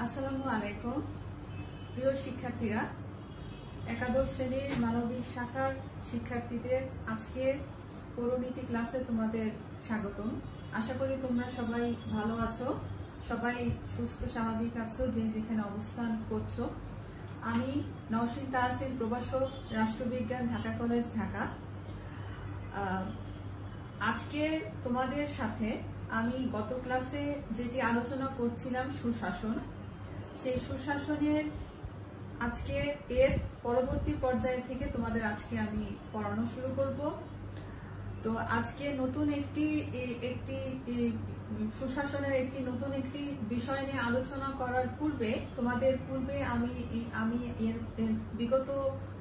আসসালামু আলাইকুম প্রিয় শিক্ষার্থীরা, একাদশ শ্রেণীর মানবিক শাখার শিক্ষার্থীদের আজকে পৌরনীতি ক্লাসে তোমাদের স্বাগতম। আশা করি তোমরা সবাই ভালো আছো, সবাই সুস্থ স্বাভাবিক আছো যে যেখানে অবস্থান করছো। আমি নওশিন তাহসিন, প্রভাষক, রাষ্ট্রবিজ্ঞান, ঢাকা কলেজ, ঢাকা। আজকে তোমাদের সাথে আমি গত ক্লাসে যেটি আলোচনা করছিলাম সুশাসন, সেই সুশাসনের আজকে এর পরবর্তী পর্যায়ে থেকে তোমাদের আজকে আমি পড়ানো শুরু করব। তো আজকে নতুন একটি সুশাসনের নতুন একটি বিষয় নিয়ে আলোচনা করার পূর্বে তোমাদের আমি এর বিগত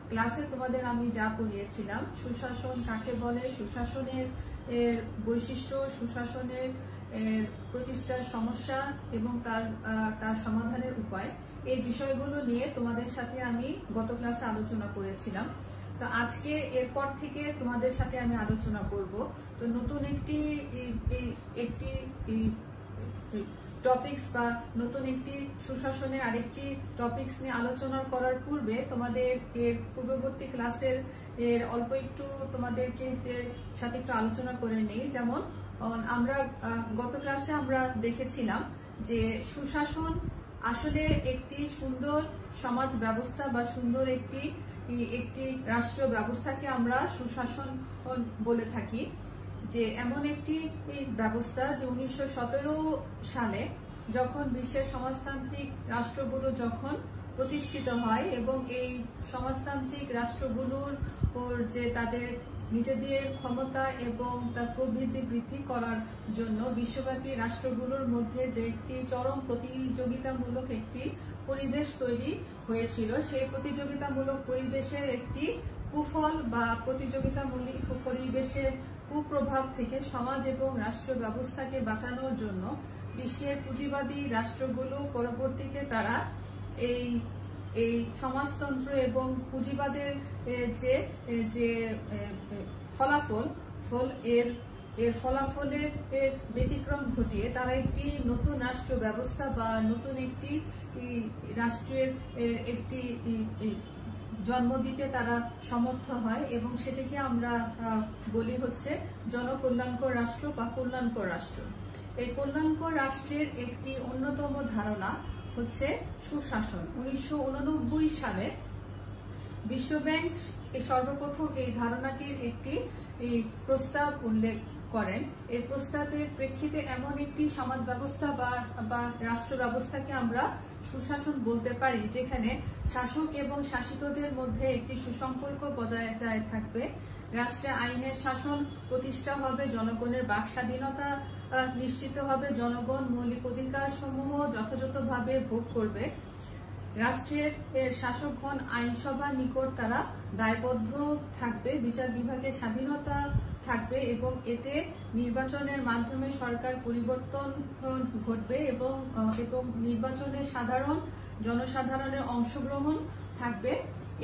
ক্লাসে তোমাদের আমি যা পড়িয়েছিলাম, সুশাসন কাকে বলে, সুশাসনের বৈশিষ্ট্য, সুশাসনের প্রতিষ্ঠার সমস্যা এবং তার সমাধানের উপায়, এই বিষয়গুলো নিয়ে তোমাদের সাথে আমি গত ক্লাসে আলোচনা করেছিলাম। তো আজকে এরপর থেকে তোমাদের সাথে আমি আলোচনা করব। তো নতুন একটি টপিকস বা নতুন একটি সুশাসনের আরেকটি টপিকস নিয়ে আলোচনা করার পূর্বে তোমাদের এর পূর্ববর্তী ক্লাসের অল্প একটু তোমাদেরকে সাথে একটু আলোচনা করে নেই। যেমন আমরা গত ক্লাসে আমরা দেখেছিলাম যে সুশাসন আসলে একটি সুন্দর সমাজ ব্যবস্থা বা সুন্দর একটি রাষ্ট্রীয় ব্যবস্থাকে আমরা সুশাসন বলে থাকি। যে এমন একটি ব্যবস্থা যে 1917 সালে যখন বিশ্বের সমাজতান্ত্রিক রাষ্ট্রগুলো যখন প্রতিষ্ঠিত হয় এবং এই সমাজতান্ত্রিক রাষ্ট্রগুলোর যে তাদের নিজেদের ক্ষমতা এবং তার প্রবৃদ্ধি বৃদ্ধি করার জন্য বিশ্বব্যাপী রাষ্ট্রগুলোর মধ্যে যে একটি চরম প্রতিযোগিতামূলক একটি পরিবেশ তৈরি হয়েছিল, সেই প্রতিযোগিতামূলক পরিবেশের একটি কুফল বা প্রতিযোগিতামূলক পরিবেশের কুপ্রভাব থেকে সমাজ এবং রাষ্ট্র ব্যবস্থাকে বাঁচানোর জন্য বিশ্বের পুঁজিবাদী রাষ্ট্রগুলো পরবর্তীতে তারা এই সমাজতন্ত্র এবং পুঁজিবাদের যে ফলাফলের ব্যতিক্রম ঘটিয়ে তারা একটি নতুন রাষ্ট্র ব্যবস্থা বা নতুন একটি রাষ্ট্রের একটি জন্ম দিতে তারা সমর্থ হয় এবং সেটাকে আমরা বলি হচ্ছে জনকল্যাণকর রাষ্ট্র বা কল্যাণকর রাষ্ট্র। এই কল্যাণকর রাষ্ট্রের একটি অন্যতম ধারণা হচ্ছে সুশাসন। 1989 সালে বিশ্বব্যাংক সর্বপ্রথম এই ধারণাটির একটি প্রস্তাব উল্লেখ করেন। এই প্রস্তাবের প্রেক্ষিতে এমন একটি সমাজ ব্যবস্থা বা রাষ্ট্র ব্যবস্থাকে আমরা সুশাসন বলতে পারি, যেখানে শাসক এবং শাসিতদের মধ্যে একটি সুসম্পর্ক বজায় থাকবে, রাষ্ট্রে আইনের শাসন প্রতিষ্ঠা হবে, জনগণের বাক স্বাধীনতা নিশ্চিত হবে, জনগণ মৌলিক অধিকার সমূহ যথাযথভাবে ভোগ করবে, রাষ্ট্রের শাসকগণ আইনসভার নিকট তারা দায়বদ্ধ থাকবে, বিচার বিভাগের স্বাধীনতা থাকবে এবং এতে নির্বাচনের মাধ্যমে সরকার পরিবর্তন ঘটবে এবং নির্বাচনে জনসাধারণের অংশগ্রহণ থাকবে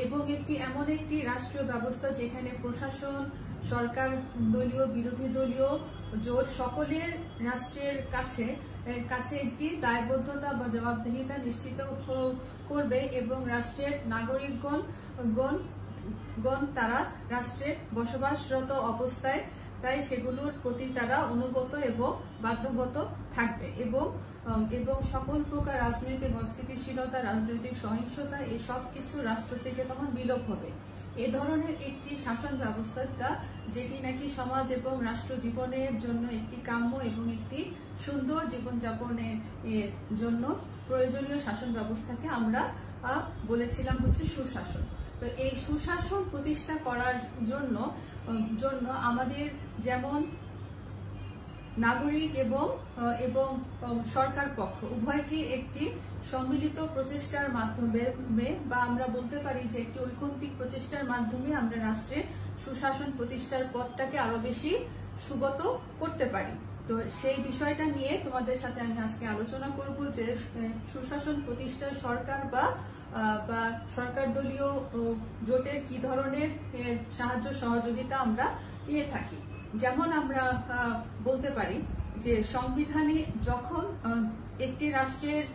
এবং এমন একটি রাষ্ট্রীয় ব্যবস্থা যেখানে প্রশাসন, সরকার দলীয়, বিরোধী দলীয় জোট সকলের রাষ্ট্রের কাছে একটি দায়বদ্ধতা বা জবাবদিহিতা নিশ্চিত করবে এবং রাষ্ট্রের নাগরিকগণ তারা রাষ্ট্রে বসবাসরত অবস্থায় তাই সেগুলোর প্রতি তারা অনুগত এবং বাধ্যগত থাকবে এবং সকল প্রকার রাজনৈতিক অস্থিতিশীলতা, রাজনৈতিক সহিংসতা, এই সব কিছু রাষ্ট্র থেকে তখন বিলোপ হবে। এ ধরনের একটি শাসন ব্যবস্থা যেটি নাকি সমাজ এবং রাষ্ট্র জীবনের জন্য একটি কাম্য এবং একটি সুন্দর জীবনযাপনের জন্য প্রয়োজনীয় শাসন ব্যবস্থাকে আমরা বলেছিলাম হচ্ছে সুশাসন। তো এই সুশাসন প্রতিষ্ঠা করার জন্য আমাদের যেমন নাগরিক এবং সরকার পক্ষ উভয়কে একটি সম্মিলিত প্রচেষ্টার মাধ্যমে বা আমরা বলতে পারি যে একটি ঐকান্তিক প্রচেষ্টার মাধ্যমে আমরা রাষ্ট্রে সুশাসন প্রতিষ্ঠার পথটাকে আরো বেশি সুগত করতে পারি। তো সেই বিষয়টা নিয়ে তোমাদের সাথে আমি আজকে আলোচনা করব যে সুশাসন প্রতিষ্ঠা সরকার বা সরকার দলীয় জোটের কি ধরনের সাহায্য সহযোগিতা আমরা পেয়ে থাকি। যেমন আমরা বলতে পারি যে সংবিধানে যখন একটি রাষ্ট্রের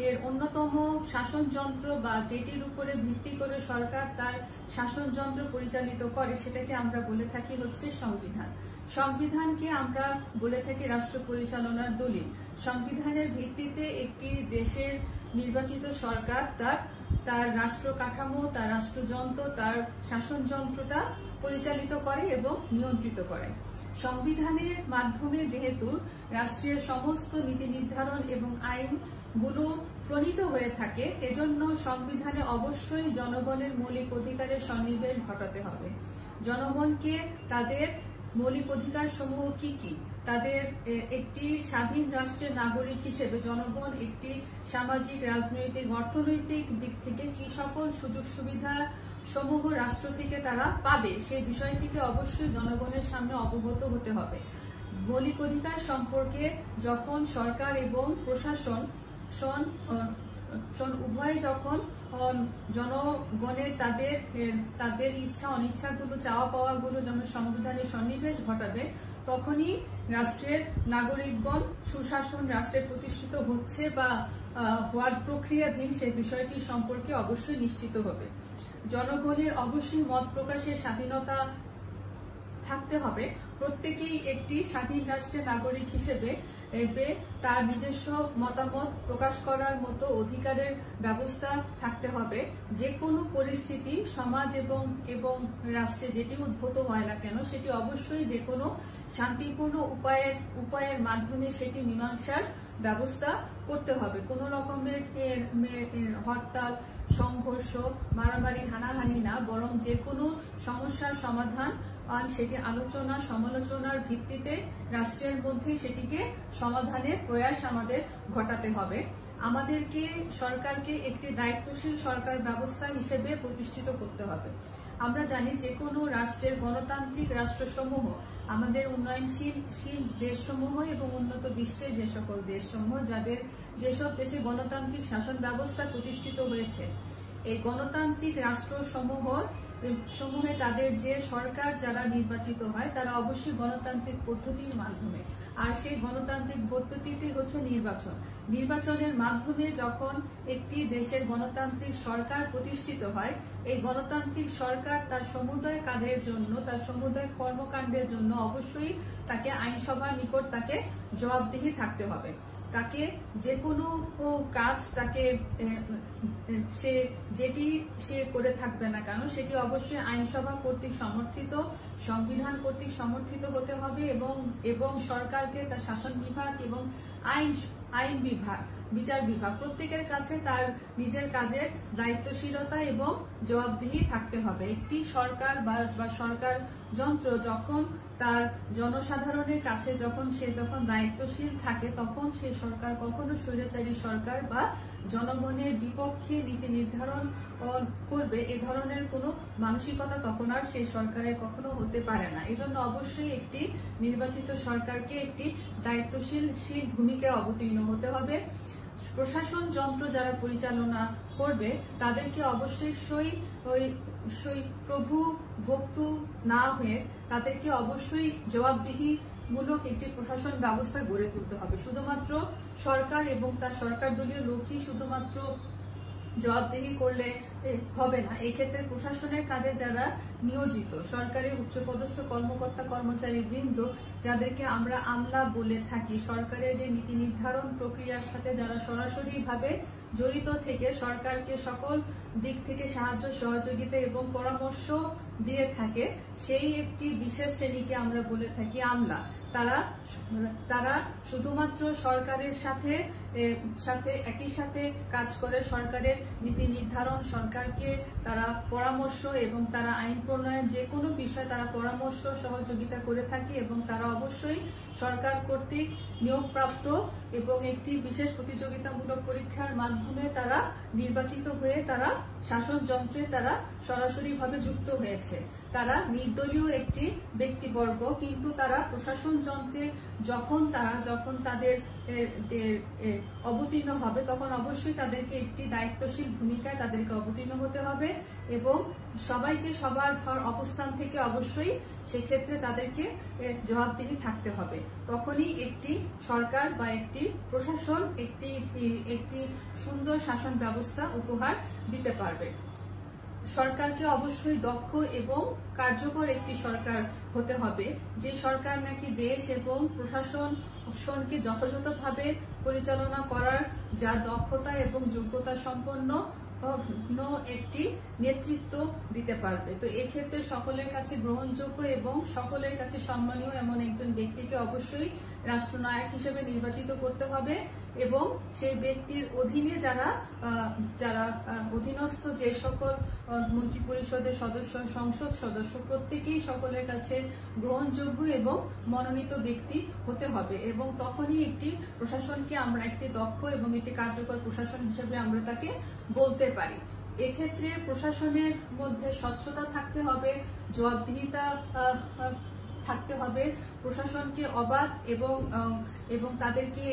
এর অন্যতম শাসনযন্ত্র বা যেটির উপরে ভিত্তি করে সরকার তার শাসনযন্ত্র পরিচালিত করে সেটাকে আমরা বলে থাকি হচ্ছে সংবিধান। সংবিধানকে আমরা বলে থাকি রাষ্ট্র পরিচালনার দলিল। সংবিধানের ভিত্তিতে একটি দেশের নির্বাচিত সরকার তার রাষ্ট্র কাঠামো, তার রাষ্ট্রযন্ত্র, তার শাসনযন্ত্রটা পরিচালিত করে এবং নিয়ন্ত্রিত করে। সংবিধানের মাধ্যমে যেহেতু রাষ্ট্রের সমস্ত নীতি নির্ধারণ এবং আইনগুলো প্রণীত হয়ে থাকে, এজন্য সংবিধানে অবশ্যই জনগণের মৌলিক অধিকারের সন্নিবেশ ঘটাতে হবে। জনগণকে তাদের মৌলিক অধিকার সমূহ কি কি, তাদের একটি স্বাধীন রাষ্ট্রের নাগরিক হিসেবে জনগণ একটি সামাজিক, রাজনৈতিক, অর্থনৈতিক দিক থেকে কি সকল সুযোগ সুবিধা সমূহ রাষ্ট্র থেকে তারা পাবে, সেই বিষয়টিকে অবশ্যই জনগণের সামনে অবগত হতে হবে। মৌলিক অধিকার সম্পর্কে যখন সরকার এবং প্রশাসন উভয় যখন জনগণের তাদের ইচ্ছা অনিচ্ছাগুলো, চাওয়া পাওয়াগুলো যেমন সংবিধানে সন্নিবেশ ঘটাবে, তখনই রাষ্ট্রের নাগরিকগণ সুশাসন রাষ্ট্রে প্রতিষ্ঠিত হচ্ছে বা হওয়ার প্রক্রিয়াধীন সেই বিষয়টি সম্পর্কে অবশ্যই নিশ্চিত হবে। জনগণের অবশ্যই মত প্রকাশের স্বাধীনতা থাকতে হবে। প্রত্যেকেই একটি স্বাধীন রাষ্ট্রের নাগরিক হিসেবে তার নিজস্ব মতামত প্রকাশ করার মতো অধিকারের ব্যবস্থা থাকতে হবে। যে কোনো পরিস্থিতি সমাজ এবং রাষ্ট্রে যেটি উদ্ভূত হয় না কেন, সেটি অবশ্যই যে কোনো শান্তিপূর্ণ উপায়ের মাধ্যমে সেটি মীমাংসার ব্যবস্থা করতে হবে। কোনো রকমের হরতাল, সংঘর্ষ, মারামারি, হানাহানি না, বরং যে কোনো সমস্যার সমাধান সেটি আলোচনা সমালোচনার ভিত্তিতে রাষ্ট্রের মধ্যে সেটিকে সমাধানের প্রয়াস আমাদের ঘটাতে হবে। আমাদেরকে সরকারকে একটি দায়িত্বশীল সরকার ব্যবস্থা হিসেবে প্রতিষ্ঠিত করতে হবে। আমরা জানি যে কোনো রাষ্ট্রের গণতান্ত্রিক রাষ্ট্রসমূহ, আমাদের উন্নয়নশীল দেশসমূহ এবং উন্নত বিশ্বের যে সকল দেশসমূহ যেসব দেশে গণতান্ত্রিক শাসন ব্যবস্থা প্রতিষ্ঠিত হয়েছে, এই গণতান্ত্রিক রাষ্ট্রসমূহে তাদের যে সরকার যারা নির্বাচিত হয় তারা অবশ্যই গণতান্ত্রিক পদ্ধতির মাধ্যমে, আর সেই গণতান্ত্রিক পদ্ধতিটি হচ্ছে নির্বাচন। নির্বাচনের মাধ্যমে যখন একটি দেশের গণতান্ত্রিক সরকার প্রতিষ্ঠিত হয়, এই গণতান্ত্রিক সরকার তার সমুদয় কাজের জন্য, তার সমুদয় কর্মকাণ্ডের জন্য অবশ্যই তাকে আইনসভার নিকট তাকে জবাবদিহি থাকতে হবে। তাকে যে কোনো কাজ তাকে যেটি সে করে থাকবে না কেন সেটি অবশ্যই আইনসভা কর্তৃক সমর্থিত, সংবিধান কর্তৃক সমর্থিত হতে হবে এবং সরকারকে তার শাসন বিভাগ এবং আইন বিভাগ, বিচার বিভাগ প্রত্যেকের কাছে তার নিজের কাজের দায়িত্বশীলতা এবং জবাবদিহি থাকতে হবে। একটি সরকার বা সরকার যন্ত্র যখন তার জনসাধারণের কাছে যখন দায়িত্বশীল থাকে, তখন সে সরকার কখনো স্বৈরাচারী সরকার বা জনগণের বিপক্ষে নীতি নির্ধারণ করবে এ ধরনের কোনো মানসিকতা তখন আর সেই সরকারের কখনো হতে পারে না। এজন্য অবশ্যই একটি নির্বাচিত সরকারকে একটি দায়িত্বশীল ভূমিকায় অবতীর্ণ হতে হবে। প্রশাসন যন্ত্র যারা পরিচালনা করবে তাদেরকে অবশ্যই প্রভু ভক্তু না হয়ে তাদেরকে অবশ্যই জবাবদিহি মূলক একটি প্রশাসন ব্যবস্থা গড়ে তুলতে হবে। শুধুমাত্র সরকার এবং তার সরকার দলীয় লোকই শুধুমাত্র জবাবদিহি করলে হবে না। এক্ষেত্রে প্রশাসনের কাজে যারা নিয়োজিত সরকারের উচ্চপদস্থ কর্মকর্তা কর্মচারী বৃন্দ, যাদেরকে আমরা আমলা বলে থাকি, সরকারের নীতি নির্ধারণ প্রক্রিয়ার সাথে যারা সরাসরি ভাবে জড়িত থেকে সরকারকে সকল দিক থেকে সাহায্য সহযোগিতা এবং পরামর্শ দিয়ে থাকে, সেই একটি বিশেষ শ্রেণীকে আমরা বলে থাকি আমলা। তারা শুধুমাত্র সরকারের সাথে একই সাথে কাজ করে, সরকারের নীতি নির্ধারণ, সরকারকে তারা পরামর্শ এবং তারা আইন প্রণয়ন যে কোনো বিষয়ে তারা পরামর্শ সহযোগিতা করে থাকে এবং তারা অবশ্যই সরকার কর্তৃক নিয়োগপ্রাপ্ত এবং একটি বিশেষ প্রতিযোগিতামূলক পরীক্ষার মাধ্যমে তারা নির্বাচিত হয়ে তারা শাসন যন্ত্রে তারা সরাসরিভাবে যুক্ত হয়েছে। তারা নির্দলীয় একটি ব্যক্তিবর্গ, কিন্তু তারা প্রশাসন যন্ত্রে যখন তাদের অবতীর্ণ হবে, তখন অবশ্যই তাদেরকে একটি দায়িত্বশীল ভূমিকায় তাদেরকে অবতীর্ণ হতে হবে এবং সবাইকে সবার অবস্থান থেকে অবশ্যই সেক্ষেত্রে তাদেরকে জবাবদিহি থাকতে হবে। তখনই একটি সরকার বা একটি প্রশাসন একটি সুন্দর শাসন ব্যবস্থা উপহার দিতে পারবে। সরকারকে অবশ্যই দক্ষ এবং কার্যকর একটি সরকার হতে হবে, যে সরকার নাকি দেশ এবং প্রশাসনকে যথাযথভাবে পরিচালনা করার যা দক্ষতা এবং যোগ্যতা সম্পন্ন একটি নেতৃত্ব দিতে পারবে। তো এক্ষেত্রে সকলের কাছে গ্রহণযোগ্য এবং সকলের কাছে সম্মানীয় এমন একজন ব্যক্তিকে অবশ্যই রাষ্ট্রনায়ক হিসেবে নির্বাচিত করতে হবে এবং সেই ব্যক্তির অধীনে যারা অধীনস্থ যে সকল মন্ত্রী পরিষদের সদস্য, সংসদ সদস্য, প্রত্যেকেই সকলের কাছে গ্রহণযোগ্য এবং মনোনীত ব্যক্তি হতে হবে এবং তখনই একটি প্রশাসনকে আমরা একটি দক্ষ এবং একটি কার্যকর প্রশাসন হিসেবে আমরা তাকে বলতে পারি। এক্ষেত্রে প্রশাসনের মধ্যে স্বচ্ছতা থাকতে হবে, জবাবদিহিতা থাকতে হবে, প্রশাসনকে অবাধ এবং তাদেরকে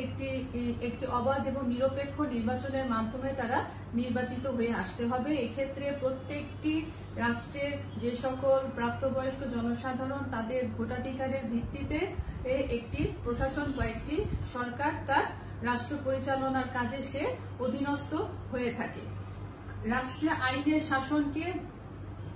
একটি অবাধ এবং নিরপেক্ষ নির্বাচনের মাধ্যমে তারা নির্বাচিত হয়ে আসতে হবে। এক্ষেত্রে প্রত্যেকটি রাষ্ট্রের যে সকল প্রাপ্তবয়স্ক জনসাধারণ তাদের ভোটাধিকারের ভিত্তিতে একটি প্রশাসন বা একটি সরকার তার রাষ্ট্র পরিচালনার কাজে সে অধীনস্থ হয়ে থাকে। রাষ্ট্রীয় আইনের শাসনকে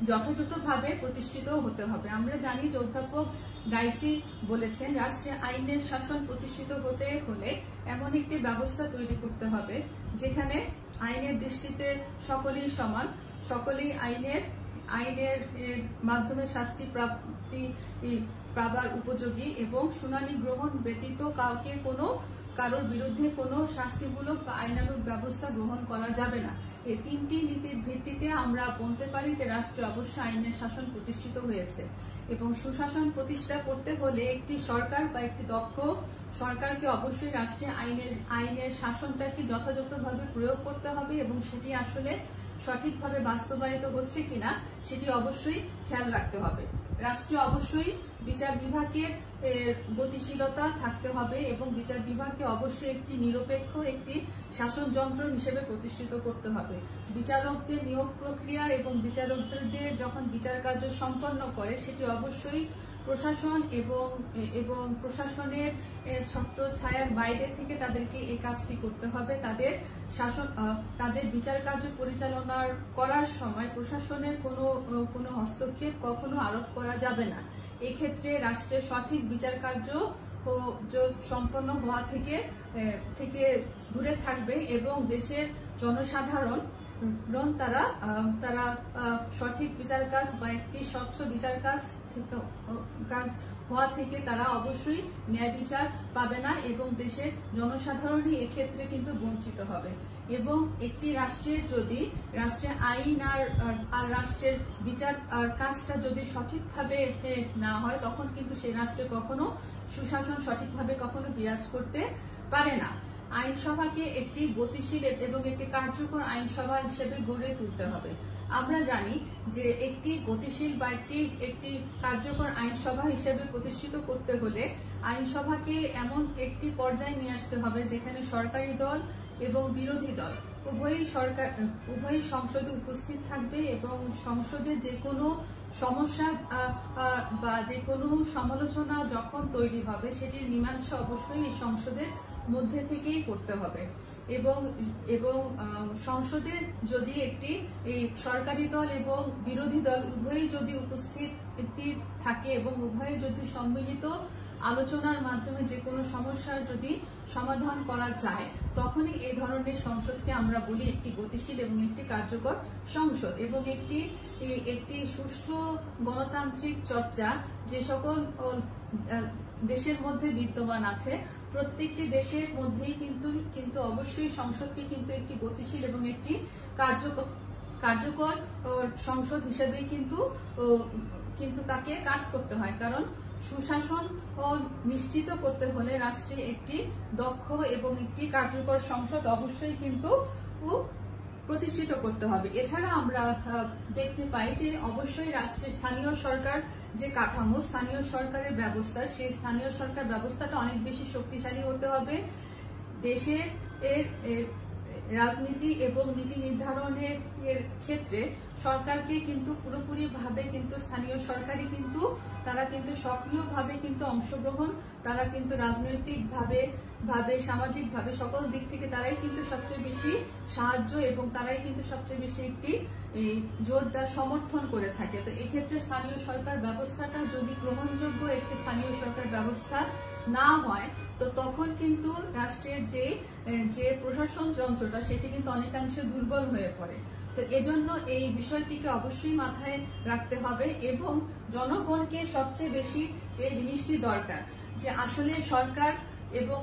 যথাযথভাবে প্রতিষ্ঠিত হতে হবে। আমরা জানি যে অধ্যাপক ডাইসি বলেছেন, রাষ্ট্রীয় আইনের শাসন প্রতিষ্ঠিত হতে হলে এমন একটি ব্যবস্থা তৈরি করতে হবে যেখানে আইনের দৃষ্টিতে সকলেই সমান, সকলেই আইনের মাধ্যমে শাস্তি পাবার উপযোগী এবং শুনানি গ্রহণ ব্যতীত কারোর বিরুদ্ধে কোনো শাস্তিমূলক বা আইনানুগ ব্যবস্থা গ্রহণ করা যাবে না। এই তিনটি নীতির ভিত্তিতে আমরা বলতে পারি যে রাষ্ট্রে অবশ্যই আইনের শাসন প্রতিষ্ঠিত হয়েছে এবং সুশাসন প্রতিষ্ঠা করতে হলে একটি সরকার বা একটি দক্ষ সরকারকে অবশ্যই রাষ্ট্রে আইনের শাসনটাকে যথাযথভাবে প্রয়োগ করতে হবে এবং সেটি আসলে সঠিকভাবে বাস্তবায়িত হচ্ছে কিনা সেটি অবশ্যই খেয়াল রাখতে হবে। রাষ্ট্রে অবশ্যই বিচার বিভাগের গতিশীলতা থাকতে হবে এবং বিচার বিভাগকে অবশ্যই একটি নিরপেক্ষ একটি শাসন যন্ত্র হিসেবে প্রতিষ্ঠিত করতে হবে। বিচারকদের নিয়োগ প্রক্রিয়া এবং বিচারকদের যখন বিচার কার্য সম্পন্ন করে সেটি অবশ্যই প্রশাসন এবং প্রশাসনের ছত্রছায়ার বাইরে থেকে তাদেরকে এই কাজটি করতে হবে। তাদের বিচার কার্য পরিচালনা করার সময় প্রশাসনের কোনো হস্তক্ষেপ কখনো আরোপ করা যাবে না। এক্ষেত্রে রাষ্ট্রের সঠিক বিচার কার্য সম্পন্ন হওয়া থেকে দূরে থাকবে এবং দেশের জনসাধারণ তারা সঠিক বিচার কাজ বা একটি স্বচ্ছ বিচার কাজ হওয়া থেকে তারা অবশ্যই ন্যায় বিচার পাবে না এবং দেশের জনসাধারণই এক্ষেত্রে কিন্তু বঞ্চিত হবে। এবং একটি রাষ্ট্রের যদি রাষ্ট্রের আইন আর রাষ্ট্রের বিচার কাজটা যদি সঠিকভাবে না হয় তখন কিন্তু সেই রাষ্ট্রে কখনো সুশাসন সঠিকভাবে কখনো বিরাজ করতে পারে না। আইনসভাকে একটি গতিশীল এবং একটি কার্যকর আইনসভা হিসেবে গড়ে তুলতে হবে। আমরা জানি যে একটি গতিশীল বা একটি কার্যকর আইনসভা হিসেবে প্রতিষ্ঠিত করতে হলে আইনসভাকে এমন একটি পর্যায়ে নিয়ে আসতে হবে যেখানে সরকারি দল এবং বিরোধী দল উভয়ই সংসদে উপস্থিত থাকবে এবং সংসদে যে কোনো সমস্যা বা যে কোনো সমালোচনা যখন তৈরি হবে সেটির মীমাংসা অবশ্যই এই সংসদের মধ্যে থেকেই করতে হবে এবং সংসদে যদি একটি সরকারি দল এবং বিরোধী দল উভয়ই যদি উপস্থিত থাকে এবং উভয়ে যদি সম্মিলিত আলোচনার মাধ্যমে যে কোনো সমস্যার যদি সমাধান করা যায় তখনই এই ধরনের সংসদকে আমরা বলি একটি গতিশীল এবং একটি কার্যকর সংসদ এবং একটি সুষ্ঠু গণতান্ত্রিক চর্চা যে সকল দেশের মধ্যে বিদ্যমান আছে প্রত্যেকটি দেশের মধ্যেই কিন্তু অবশ্যই সংসদকে কিন্তু একটি গতিশীল এবং একটি কার্যকর সংসদ হিসেবেই কিন্তু তাকে কাজ করতে হয়। কারণ সুশাসন নিশ্চিত করতে হলে রাষ্ট্রে একটি দক্ষ এবং একটি কার্যকর সংসদ অবশ্যই কিন্তু প্রতিষ্ঠিত করতে হবে। এছাড়া আমরা দেখতে পাই যে অবশ্যই রাষ্ট্রের স্থানীয় সরকার যে কাঠামো, স্থানীয় সরকারের ব্যবস্থা, সেই স্থানীয় সরকার ব্যবস্থাটা অনেক বেশি শক্তিশালী হতে হবে দেশের রাজনীতি এবং নীতি নির্ধারণের ক্ষেত্রে সরকারকে কিন্তু পুরোপুরি ভাবে কিন্তু স্থানীয় সরকারই কিন্তু তারা কিন্তু সক্রিয়ভাবে কিন্তু অংশগ্রহণ, তারা কিন্তু রাজনৈতিক ভাবে সামাজিক ভাবে সকল দিক থেকে তারাই কিন্তু সবচেয়ে বেশি সাহায্য এবং তারাই কিন্তু সবচেয়ে বেশি একটি জোরদার সমর্থন করে থাকে। তো এক্ষেত্রে স্থানীয় সরকার ব্যবস্থাটা যদি গ্রহণযোগ্য একটি স্থানীয় সরকার ব্যবস্থা না হয়, তো তখন কিন্তু রাষ্ট্রের যে প্রশাসন যন্ত্রটা সেটি কিন্তু অনেকাংশে দুর্বল হয়ে পড়ে। তো এজন্য এই বিষয়টিকে অবশ্যই মাথায় রাখতে হবে এবং জনগণকে সবচেয়ে বেশি যে জিনিসটি দরকার যে আসলে সরকার এবং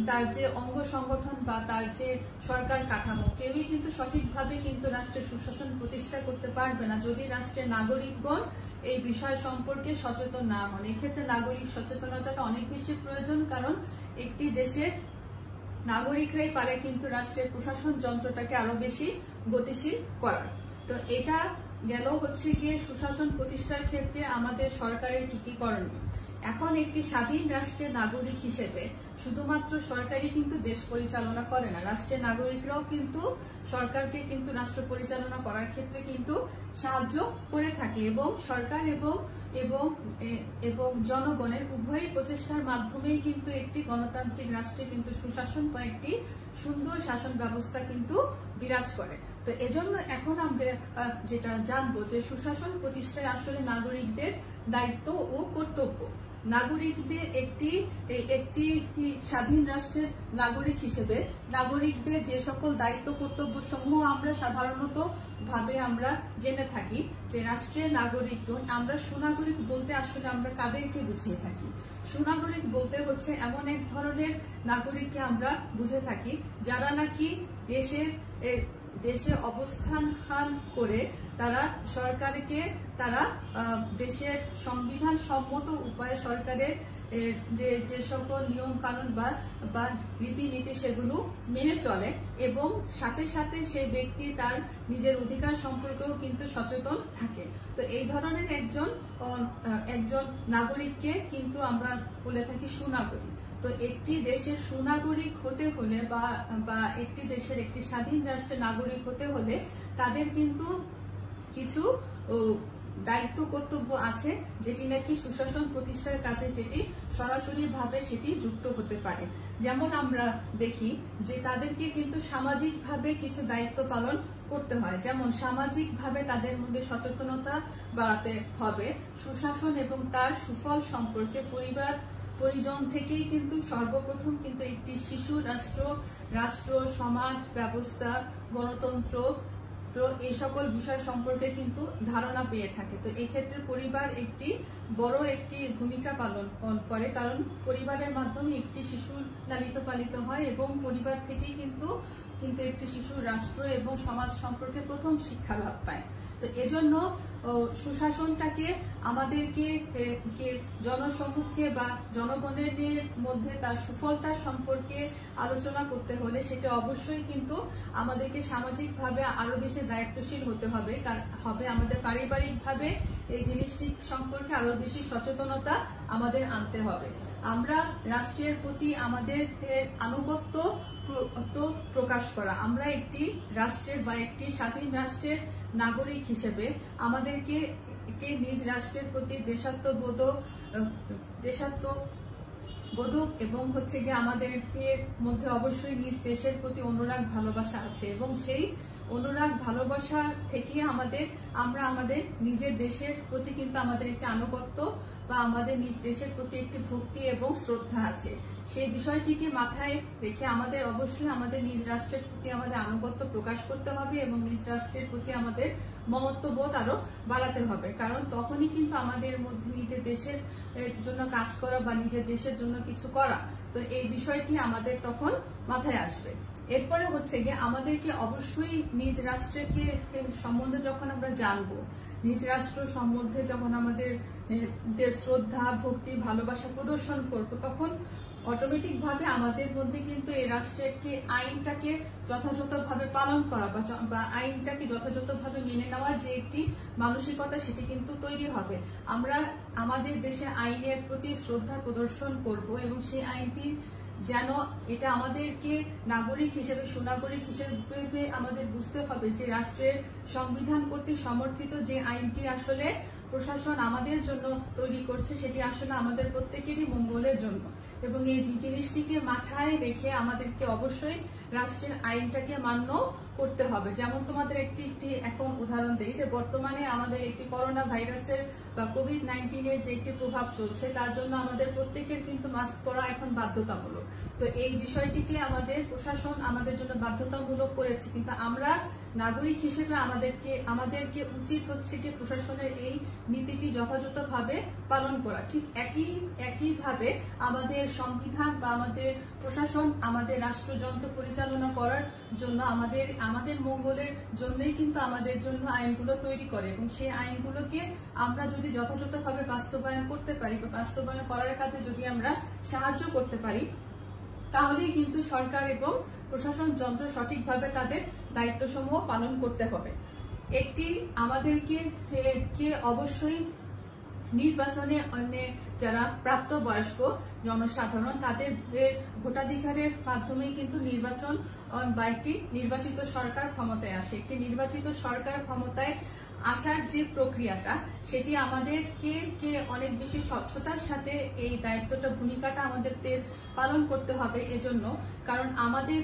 তার যে অঙ্গ সংগঠন বা তার যে সরকার কাঠামো কেউই কিন্তু সঠিকভাবে কিন্তু রাষ্ট্রের সুশাসন প্রতিষ্ঠা করতে পারবে না যদি রাষ্ট্রের নাগরিকগণ এই বিষয় সম্পর্কে সচেতন না হন। এক্ষেত্রে নাগরিক সচেতনতাটা অনেক বেশি প্রয়োজন, কারণ একটি দেশের নাগরিকরাই পারে কিন্তু রাষ্ট্রের প্রশাসন যন্ত্রটাকে আরো বেশি গতিশীল করার। তো এটা গেল হচ্ছে গিয়ে সুশাসন প্রতিষ্ঠার ক্ষেত্রে আমাদের সরকারের কি কি করণীয়। এখন একটি স্বাধীন রাষ্ট্রের নাগরিক হিসেবে শুধুমাত্র সরকারই কিন্তু দেশ পরিচালনা করে না, রাষ্ট্রের নাগরিকরাও কিন্তু সরকারকে কিন্তু রাষ্ট্র পরিচালনা করার ক্ষেত্রে কিন্তু সাহায্য করে থাকে এবং সরকার এবং জনগণের উভয় প্রচেষ্টার মাধ্যমেই কিন্তু একটি গণতান্ত্রিক রাষ্ট্রে কিন্তু সুশাসন বা একটি সুন্দর শাসন ব্যবস্থা কিন্তু বিরাজ করে। তো এজন্য এখন আমরা যেটা জানবো যে সুশাসন প্রতিষ্ঠায় আসলে নাগরিকদের দায়িত্ব ও কর্তব্য। নাগরিকদের একটি স্বাধীন রাষ্ট্রের নাগরিক হিসেবে নাগরিকদের যে সকল দায়িত্ব কর্তব্য সমূহ আমরা সাধারণত ভাবে আমরা জেনে থাকি যে রাষ্ট্রের নাগরিকগণ, আমরা সুনাগরিক বলতে আসলে আমরা কাদেরকে বুঝিয়ে থাকি? সুনাগরিক বলতে হচ্ছে এমন এক ধরনের নাগরিককে আমরা বুঝে থাকি যারা নাকি দেশে অবস্থান করে তারা সরকারকে দেশের সংবিধান সম্মত উপায়ে সরকারের যে সকল নিয়ম কানুন বা রীতিনীতি সেগুলো মেনে চলে এবং সাথে সাথে সেই ব্যক্তি তার নিজের অধিকার সম্পর্কেও কিন্তু সচেতন থাকে। তো এই ধরনের একজন নাগরিককে কিন্তু আমরা বলে থাকি সুনাগরিক। তো একটি দেশের সুনাগরিক হতে হলে বা একটি দেশের একটি স্বাধীন রাষ্ট্রের নাগরিক হতে হলে তাদের কিন্তু কিছু দায়িত্ব কর্তব্য আছে যেটি নাকি সুশাসন প্রতিষ্ঠার কাজে যেটি সরাসরি ভাবে সেটি যুক্ত হতে পারে। যেমন আমরা দেখি যে তাদেরকে কিন্তু সামাজিক ভাবে কিছু দায়িত্ব পালন করতে হয়, যেমন সামাজিক ভাবে তাদের মধ্যে সচেতনতা বাড়াতে হবে। সুশাসন এবং তার সুফল সম্পর্কে পরিজন থেকেই কিন্তু সর্বপ্রথম কিন্তু একটি শিশু রাষ্ট্র সমাজ ব্যবস্থা গণতন্ত্র তো এই সকল বিষয় সম্পর্কে কিন্তু ধারণা পেয়ে থাকে। তো এক্ষেত্রে পরিবার একটি বড় একটি ভূমিকা পালন করে, কারণ পরিবারের মাধ্যমে একটি শিশু লালিত পালিত হয় এবং পরিবার থেকেই কিন্তু একটি শিশু রাষ্ট্র এবং সমাজ সম্পর্কে প্রথম শিক্ষা লাভ পায়। তো এজন্য সুশাসনটাকে আমাদেরকে জনসমুখে বা জনগণের মধ্যে তার সুফলটা সম্পর্কে আলোচনা করতে হলে সেটা অবশ্যই কিন্তু আমাদেরকে সামাজিকভাবে আরো বেশি দায়িত্বশীল হতে হবে। আমাদের পারিবারিকভাবে এই জিনিসটি সম্পর্কে আরো বেশি সচেতনতা আমাদের আনতে হবে। আমরা রাষ্ট্রের প্রতি আমাদের আনুগত্য প্রকাশ করা, আমরা একটি রাষ্ট্রের বা একটি স্বাধীন রাষ্ট্রের নাগরিক হিসেবে আমাদেরকে নিজ রাষ্ট্রের প্রতি দেশাত্মবোধক এবং হচ্ছে গিয়ে আমাদের মধ্যে অবশ্যই নিজ দেশের প্রতি অনুরাগ ভালোবাসা আছে এবং সেই অনুরাগ ভালোবাসা থেকে আমরা আমাদের নিজের দেশের প্রতি কিন্তু আমাদের একটি আনুগত্য বা আমাদের নিজ দেশের প্রতি একটি ভক্তি এবং শ্রদ্ধা আছে। সেই বিষয়টিকে মাথায় রেখে আমাদের অবশ্যই আমাদের নিজ রাষ্ট্রের প্রতি আমাদের আনুগত্য প্রকাশ করতে হবে এবং নিজ রাষ্ট্রের প্রতি আমাদের মমত্ববোধ আরো বাড়াতে হবে, কারণ তখনই কিন্তু আমাদের মধ্যে নিজের দেশের জন্য কাজ করা বা নিজের দেশের জন্য কিছু করা, তো এই বিষয়টি আমাদের তখন মাথায় আসবে। এরপরে হচ্ছে গিয়ে আমাদেরকে অবশ্যই নিজ রাষ্ট্রের সম্বন্ধে যখন আমরা জানবো, নিজ রাষ্ট্র সম্বন্ধে যখন আমাদের শ্রদ্ধা ভক্তি ভালোবাসা প্রদর্শন করবো, তখন অটোমেটিক ভাবে আমাদের মধ্যে কিন্তু এই রাষ্ট্রের আইনটাকে যথাযথভাবে পালন করা বা আইনটাকে যথাযথভাবে মেনে নেওয়ার যে একটি মানসিকতা সেটি কিন্তু তৈরি হবে। আমরা আমাদের দেশে আইনের প্রতি শ্রদ্ধা প্রদর্শন করব এবং সেই আইনটি যেন এটা আমাদেরকে নাগরিক হিসেবে, সুনাগরিক হিসেবে আমাদের বুঝতে হবে যে রাষ্ট্রের সংবিধান কর্তৃক সমর্থিত যে আইনটি আসলে প্রশাসন আমাদের জন্য তৈরি করছে, সেটি আসলে আমাদের প্রত্যেকেরই মঙ্গলের জন্য। এবং এই জিনিসটিকে মাথায় রেখে আমাদেরকে অবশ্যই রাষ্ট্রের আইনটাকে মান্য করতে হবে। যেমন তোমাদের একটি এখন উদাহরণ দিই, যে বর্তমানে আমাদের একটি করোনা ভাইরাসের বা কোভিড-19 যে একটি প্রভাব চলছে, তার জন্য আমাদের প্রত্যেকের কিন্তু মাস্ক পরা এখন বাধ্যতামূলক। তো এই বিষয়টিকে আমাদের প্রশাসন আমাদের জন্য বাধ্যতামূলক করেছে, কিন্তু আমরা নাগরিক হিসেবে আমাদেরকে উচিত হচ্ছে কি প্রশাসনের এই নীতিটি যথাযথভাবে পালন করা। ঠিক একইভাবে আমাদের সংবিধান বা আমাদের প্রশাসন আমাদের রাষ্ট্রযন্ত্র পরিচালনা করার জন্য আমাদের মঙ্গলের জন্যই কিন্তু আমাদের জন্য আইনগুলো তৈরি করে, এবং সেই আইনগুলোকে আমরা যদি যথাযথভাবে বাস্তবায়ন করতে পারি বা বাস্তবায়ন করার কাজে যদি আমরা সাহায্য করতে পারি, তাহলেই কিন্তু সরকার এবং প্রশাসন যন্ত্র সঠিকভাবে তাদের দায়িত্বসমূহ পালন করতে হবে। আমাদেরকে অবশ্যই নির্বাচনে যারা প্রাপ্তবয়স্ক জনসাধারণ, তাদের ভোটাধিকারের মাধ্যমে কিন্তু নির্বাচন বা একটি নির্বাচিত সরকার ক্ষমতায় আসে। একটি নির্বাচিত সরকার ক্ষমতায় আসার যে প্রক্রিয়াটা, সেটি আমাদেরকে অনেক বেশি স্বচ্ছতার সাথে এই দায়িত্বটা, ভূমিকাটা আমাদের পালন করতে হবে। এজন্য কারণ আমাদের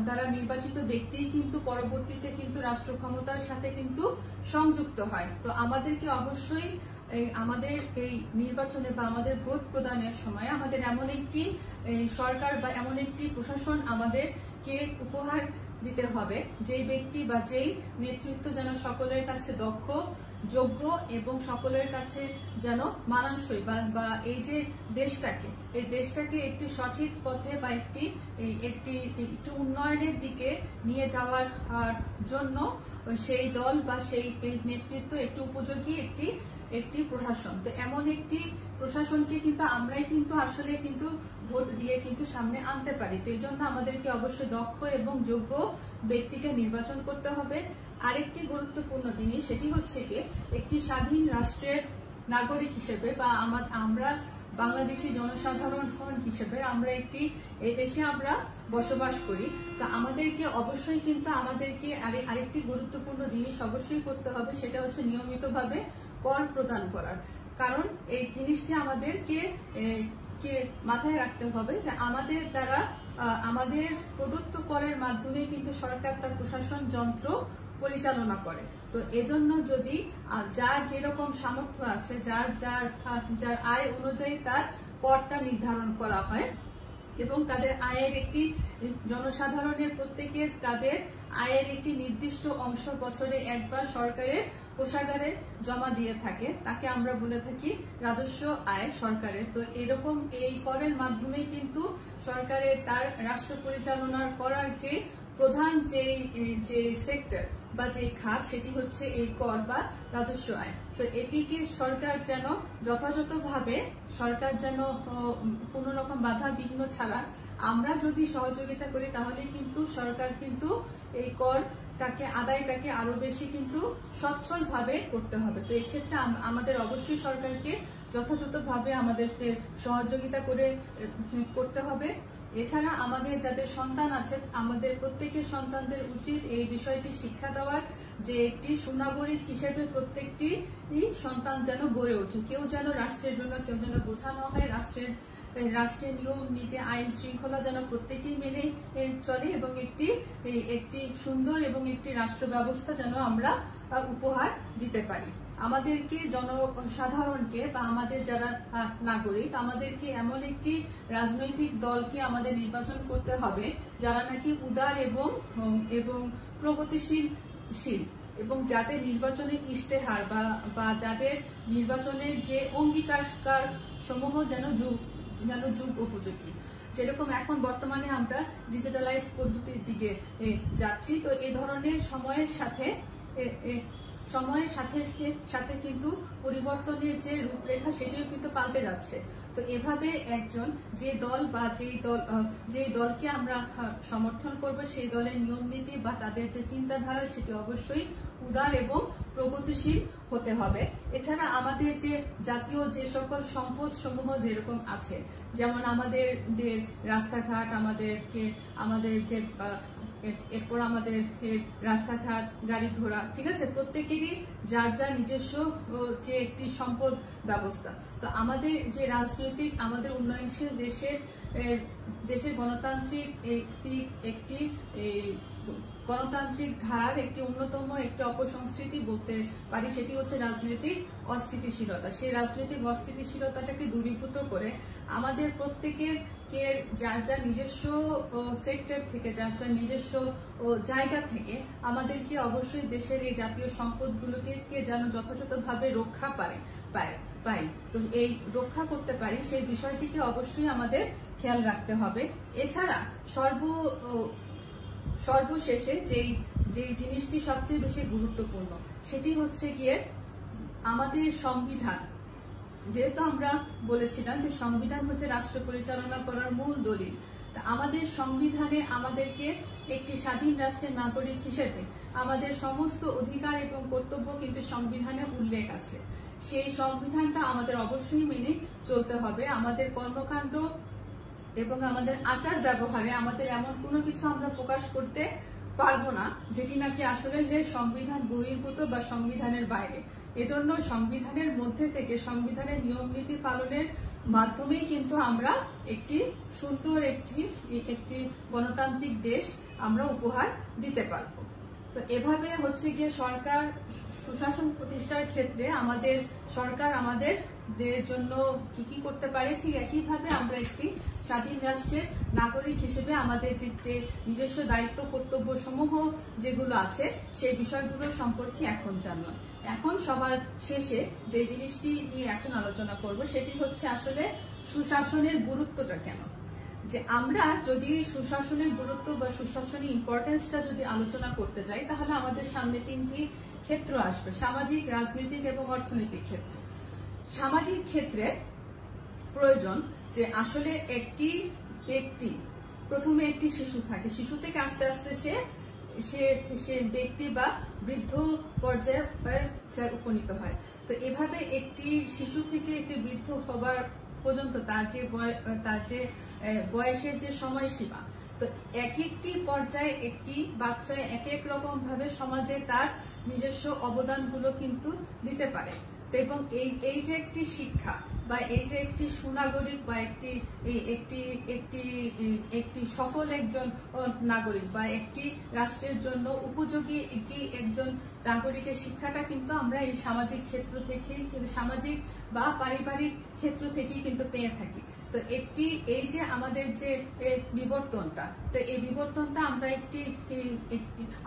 দ্বারা নির্বাচিত ব্যক্তি কিন্তু পরবর্তীতে কিন্তু রাষ্ট্র ক্ষমতার সাথে কিন্তু সংযুক্ত হয়। তো আমাদেরকে অবশ্যই আমাদের এই নির্বাচনে বা আমাদের ভোট প্রদানের সময় আমাদের এমন একটি সরকার বা এমন একটি প্রশাসন আমাদেরকে উপহার দিতে হবে, যেই ব্যক্তি বা যেই নেতৃত্ব যেন সকলের কাছে দক্ষ, যোগ্য এবং সকলের কাছে যেন মানানসই বা এই যে দেশটাকে একটি সঠিক পথে বা একটি উন্নয়নের দিকে নিয়ে যাওয়ার জন্য সেই দল বা সেই নেতৃত্ব একটি উপযোগী একটি প্রশাসন। তো এমন একটি প্রশাসনকে কিন্তু আমরাই কিন্তু আসলে কিন্তু ভোট দিয়ে কিন্তু সামনে আনতে পারি। তো এই জন্য আমাদেরকে অবশ্যই দক্ষ এবং যোগ্য ব্যক্তিকে নির্বাচন করতে হবে। আরেকটি গুরুত্বপূর্ণ জিনিস, সেটি হচ্ছে কি একটি স্বাধীন রাষ্ট্রের নাগরিক হিসেবে বা আমরা বাংলাদেশি জনসাধারণ হিসেবে আমরা এই দেশে আমরা বসবাস করি। তো আমাদেরকে অবশ্যই কিন্তু আরেকটি গুরুত্বপূর্ণ জিনিস অবশ্যই করতে হবে, সেটা হচ্ছে নিয়মিতভাবে কর প্রদান করার। কারণ এই জিনিসটি আমাদেরকে মাথায় রাখতে হবে যে আমাদের দ্বারা আমাদের প্রদত্ত করের মাধ্যমে কিন্তু সরকার তার প্রশাসন যন্ত্র পরিচালনা করে। তো এজন্য যদি যার যেরকম সামর্থ্য আছে, যার আয় অনুযায়ী তার করটা নির্ধারণ করা হয়, এবং তাদের আয়ের জনসাধারণের প্রত্যেকের তাদের আয়ের একটি নির্দিষ্ট অংশ বছরে একবার সরকারের কোষাগারে জমা দিয়ে থাকে, তাকে আমরা বলে থাকি রাজস্ব আয় সরকারের। তো এরকম এই করের মাধ্যমে কিন্তু সরকারের তার রাষ্ট্র পরিচালনা করার যে প্রধান যে সেক্টর বা যে খাত, সেটি হচ্ছে এই কর বা রাজস্ব আয়। তো এটিকে সরকার যেন যথাযথভাবে কোনো রকম বাধা বিঘ্ন ছাড়া আমরা যদি সহযোগিতা করি, তাহলে কিন্তু সরকার কিন্তু এই আদায়টাকে আরো বেশি কিন্তু সচ্ছলভাবে করতে হবে। তো এই ক্ষেত্রে আমাদের অবশ্যই সরকারকে যথাযথভাবে আমাদেরকে সহযোগিতা করতে হবে। এছাড়া আমাদের যাদের সন্তান আছে, আমাদের প্রত্যেকের সন্তানদের উচিত এই বিষয়টি শিক্ষা দেওয়ার, যে একটি সুনাগরিক হিসেবে প্রত্যেকটি সন্তান যেন গড়ে ওঠে। কেউ যেন রাষ্ট্রের জন্য কেউ যেন বোঝা না হয়, রাষ্ট্রের নিয়ম নীতি আইন শৃঙ্খলা যেন প্রত্যেকেই মেনে চলে, এবং একটি সুন্দর এবং একটি রাষ্ট্র ব্যবস্থা যেন আমরা উপহার দিতে পারি। আমাদেরকে জনসাধারণকে বা আমাদের যারা নাগরিক, আমাদেরকে এমন একটি রাজনৈতিক দলকে আমাদের নির্বাচন করতে হবে যারা নাকি উদার এবং প্রগতিশীল এবং যাদের নির্বাচনের ইশতেহার বা যাদের নির্বাচনের যে অঙ্গীকার সমূহ যেন যুগ উপযোগী। যেরকম এখন বর্তমানে আমরা ডিজিটালাইজ পদ্ধতির দিকে যাচ্ছি, তো এই ধরনের সময়ের সাথে কিন্তু পরিবর্তনের যে রূপরেখা, সেটিও কিন্তু পাল্টে যাচ্ছে। তো এভাবে একজন যে দল বা যেই দলকে আমরা সমর্থন করব, সেই দলের নিয়ম নীতি বা তাদের যে চিন্তাধারা, সেটি অবশ্যই উদার এবং প্রগতিশীল হতে হবে। এছাড়া আমাদের যে জাতীয় যে সকল সম্পদ সমূহ যেরকম আছে, যেমন আমাদের রাস্তাঘাট, আমাদের যে এরপর আমাদের রাস্তাঘাট, গাড়ি ঘোড়া, ঠিক আছে, প্রত্যেকেরই যার যার নিজস্ব যে একটি সম্পদ ব্যবস্থা। তো আমাদের যে রাজনৈতিক, আমাদের উন্নয়নশীল দেশের গণতান্ত্রিক ধারার একটি অন্যতম একটি অপসংস্কৃতি বলতে পারি, সেটি হচ্ছে রাজনৈতিক অস্থিতিশীলতা। সেই রাজনৈতিক অস্থিতিশীলতাটাকে দূরীভূত করে আমাদের প্রত্যেকের যার যার নিজস্ব সেক্টর থেকে, যার যার নিজস্ব জায়গা থেকে আমাদেরকে অবশ্যই দেশের এই জাতীয় সম্পদগুলোকে যেন যথাযথভাবে রক্ষা পাই। তো এই রক্ষা করতে পারি, সেই বিষয়টিকে অবশ্যই আমাদের খেয়াল রাখতে হবে। এছাড়া সর্বশেষে যেই জিনিসটি সবচেয়ে বেশি গুরুত্বপূর্ণ, সেটি হচ্ছে গিয়ে আমাদের সংবিধান। যেহেতু আমরা বলেছিলাম যে সংবিধান হচ্ছে রাষ্ট্র পরিচালনা করার মূল দলিল, আমাদের সংবিধানে আমাদেরকে একটি স্বাধীন রাষ্ট্রের নাগরিক হিসেবে আমাদের সমস্ত অধিকার এবং কর্তব্য কিন্তু সংবিধানে উল্লেখ আছে। সেই সংবিধানটা আমাদের অবশ্যই মেনে চলতে হবে। আমাদের কর্মকাণ্ড এবং আমাদের আচার ব্যবহারে আমাদের এমন কোনো কিছু আমরা প্রকাশ করতে পারবো না যেটি নাকি আসলে যে সংবিধান বহির্ভূত বা সংবিধানের বাইরে। এজন্য সংবিধানের মধ্যে থেকে, সংবিধানের নিয়ম নীতি পালনের মাধ্যমেই কিন্তু আমরা একটি সুন্দর একটি গণতান্ত্রিক দেশ আমরা উপহার দিতে পারবো। তো এভাবে হচ্ছে গিয়ে সরকার সুশাসন প্রতিষ্ঠার ক্ষেত্রে সরকার আমাদের জন্য কি করতে পারে, ঠিক একইভাবে আমরা একটি স্বাধীন রাষ্ট্রের নাগরিক হিসেবে আমাদের যে নিজস্ব দায়িত্ব কর্তব্য সমূহ যেগুলো আছে সেই বিষয়গুলো সম্পর্কে এখন জানলাম। এখন সবার শেষে যে জিনিসটি নিয়ে এখন আলোচনা করব সেটি হচ্ছে আসলে সুশাসনের গুরুত্বটা কেন। যে আমরা যদি সুশাসনের গুরুত্ব বা সুশাসনের ইম্পর্টেন্সটা যদি আলোচনা করতে যাই, তাহলে আমাদের সামনে তিনটি ক্ষেত্র আসবে: সামাজিক, রাজনৈতিক এবং অর্থনৈতিক ক্ষেত্রে। সামাজিক ক্ষেত্রে প্রয়োজন যে আসলে একটি ব্যক্তি, প্রথমে একটি শিশু থাকে, শিশু থেকে আস্তে আস্তে সে ব্যক্তি বা বৃদ্ধ পর্যায়ে উপনীত হয়। তো এভাবে একটি শিশু থেকে একটি বৃদ্ধ হবার পর্যন্ত তার যে বয়সের যে সময়সীমা, তো এক একটি পর্যায়ে একটি বাচ্চা এক এক রকম ভাবে সমাজে তার নিজস্ব অবদানগুলো কিন্তু দিতে পারে। এবং এই যে একটি শিক্ষা বা এই যে একটি সুনাগরিক বা একটি সফল একজন নাগরিক বা একটি রাষ্ট্রের জন্য উপযোগী একজন নাগরিকের শিক্ষাটা কিন্তু আমরা এই সামাজিক ক্ষেত্র থেকেই, সামাজিক বা পারিবারিক ক্ষেত্র থেকেই কিন্তু পেয়ে থাকি। তো এই যে আমাদের যে বিবর্তনটা, তো এই বিবর্তনটা আমরা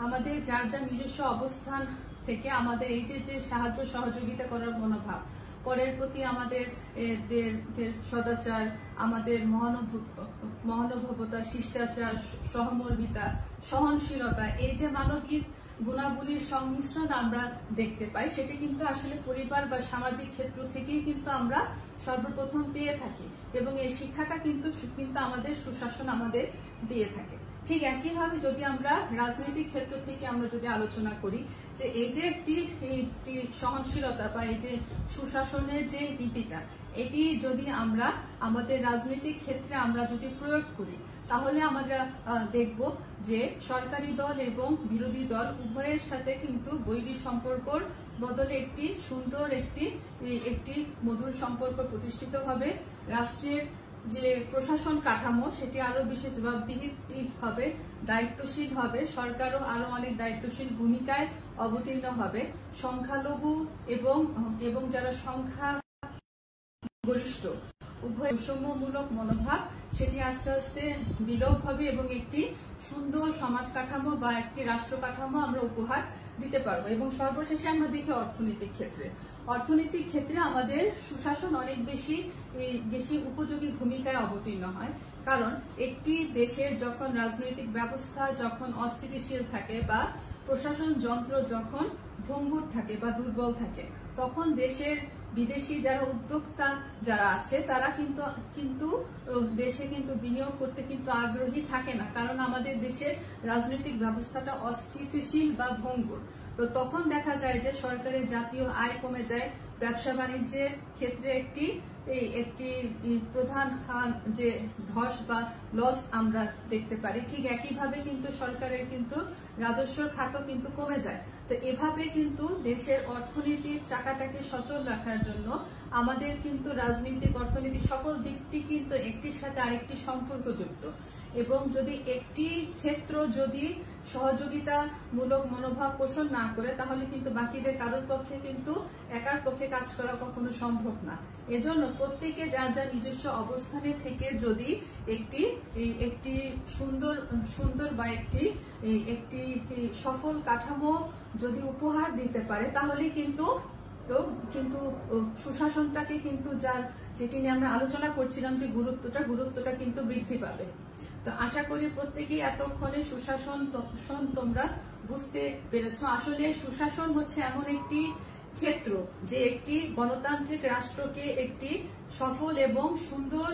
আমাদের যার যার নিজস্ব অবস্থান থেকে আমাদের এই যে সাহায্য সহযোগিতা করার মনোভাব, পরের প্রতি আমাদের সদাচার, আমাদের মহানুভবতা, শিষ্টাচার, সহমর্মিতা, সহনশীলতা, এই যে মানবিক গুণাবলীর সংমিশ্রণ আমরা দেখতে পাই, সেটি কিন্তু আসলে পরিবার বা সামাজিক ক্ষেত্র থেকেই কিন্তু আমরা সর্বপ্রথম পেয়ে থাকি। এবং এই শিক্ষাটা কিন্তু আমাদের সুশাসন আমাদের দিয়ে থাকে। ঠিক একইভাবে যদি আমরা রাজনৈতিক ক্ষেত্র থেকে আমরা যদি আলোচনা করি, যে এই যে একটি সহনশীলতা বা এই যে সুশাসনের যে নীতিটা, এটি যদি আমরা আমাদের রাজনৈতিক ক্ষেত্রে আমরা যদি প্রয়োগ করি, তাহলে আমরা দেখব যে সরকারি দল এবং বিরোধী দল উভয়ের সাথে কিন্তু বৈরী সম্পর্কর বদলে একটি সুন্দর একটি মধুর সম্পর্ক প্রতিষ্ঠিত হবে। রাষ্ট্রের যে প্রশাসন কাঠামো সেটি আরো বেশি জবাবদিহি হবে, দায়িত্বশীল হবে, সরকারও আরো অনেক দায়িত্বশীল ভূমিকায় অবতীর্ণ হবে। সংখ্যালঘু এবং যারা সংখ্যা গরিষ্ঠ উভয় বৈষম্যমূলক মনোভাব সেটি আস্তে আস্তে বিলোপ হবে এবং একটি সুন্দর সমাজ কাঠামো বা একটি রাষ্ট্র কাঠামো আমরা উপহার দিতে পারবো। এবং সর্বশেষে আমরা দেখি অর্থনৈতিক ক্ষেত্রে আমাদের সুশাসন অনেক বেশি উপযোগী ভূমিকায় অবতীর্ণ হয়। কারণ একটি দেশের যখন রাজনৈতিক ব্যবস্থা যখন অস্থিতিশীল থাকে বা প্রশাসন যন্ত্র যখন ভঙ্গুর থাকে বা দুর্বল থাকে, তখন দেশের বিদেশি যারা উদ্যোক্তা যারা আছে তারা কিন্তু দেশে কিন্তু বিনিয়োগ করতে কিন্তু আগ্রহী থাকে না, কারণ আমাদের দেশের রাজনৈতিক ব্যবস্থাটা অস্থিতিশীল বা ভঙ্গুর। তো তখন দেখা যায় যে সরকারের জাতীয় আয় কমে যায়, ব্যবসা বাণিজ্যের ক্ষেত্রে একটি প্রধান যে ধস বা লস আমরা দেখতে পারি। ঠিক একইভাবে কিন্তু সরকারের কিন্তু রাজস্ব খাতও কিন্তু কমে যায়। তো এভাবে কিন্তু দেশের অর্থনীতির চাকাটাকে সচল রাখার জন্য আমাদের কিন্তু রাজনৈতিক অর্থনীতি সকল দিকটি কিন্তু একটির সাথে আরেকটি সম্পর্কযুক্ত, এবং যদি একটি ক্ষেত্র যদি সহযোগিতামূলক মনোভাব পোষণ না করে তাহলে কিন্তু বাকিদের কারোর পক্ষে কিন্তু একার পক্ষে কাজ করা কখনো সম্ভব না। এজন্য প্রত্যেকে যার যার নিজস্ব অবস্থানে থেকে যদি একটি সুন্দর বা একটি সফল কাঠামো যদি উপহার দিতে পারে তাহলে কিন্তু সুশাসনটাকে কিন্তু যেটি নিয়ে আমরা আলোচনা করছিলাম যে গুরুত্বটা কিন্তু বৃদ্ধি পাবে। তো আশা করি প্রত্যেকেই এতক্ষণে সুশাসন তোমরা বুঝতে পেরেছ। আসলে সুশাসন হচ্ছে এমন একটি ক্ষেত্র যে একটি গণতান্ত্রিক রাষ্ট্রকে একটি সফল এবং সুন্দর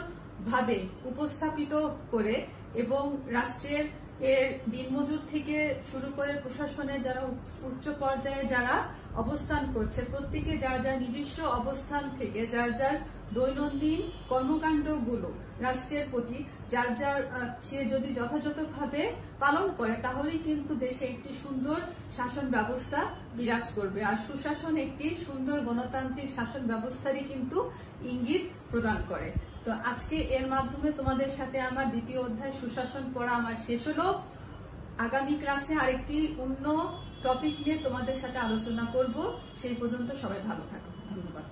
ভাবে উপস্থাপিত করে, এবং রাষ্ট্রের দিনমজুর থেকে শুরু করে প্রশাসনে যারা উচ্চ পর্যায়ে যারা অবস্থান করছে প্রত্যেকে যার যার নিজস্ব অবস্থান থেকে যার যার দৈনন্দিন কর্মকাণ্ডগুলো রাষ্ট্রের প্রতি সে যদি যথাযথভাবে পালন করে তাহলেই কিন্তু দেশে একটি সুন্দর শাসন ব্যবস্থা বিরাজ করবে। আর সুশাসন একটি সুন্দর গণতান্ত্রিক শাসন ব্যবস্থারই কিন্তু ইঙ্গিত প্রদান করে। তো আজকে এর মাধ্যমে তোমাদের সাথে আমার দ্বিতীয় অধ্যায় সুশাসন পড়া আমার শেষ হলো। আগামী ক্লাসে আরেকটি অন্য টপিক নিয়ে তোমাদের সাথে আলোচনা করব। সেই পর্যন্ত সবাই ভালো থাকো। ধন্যবাদ।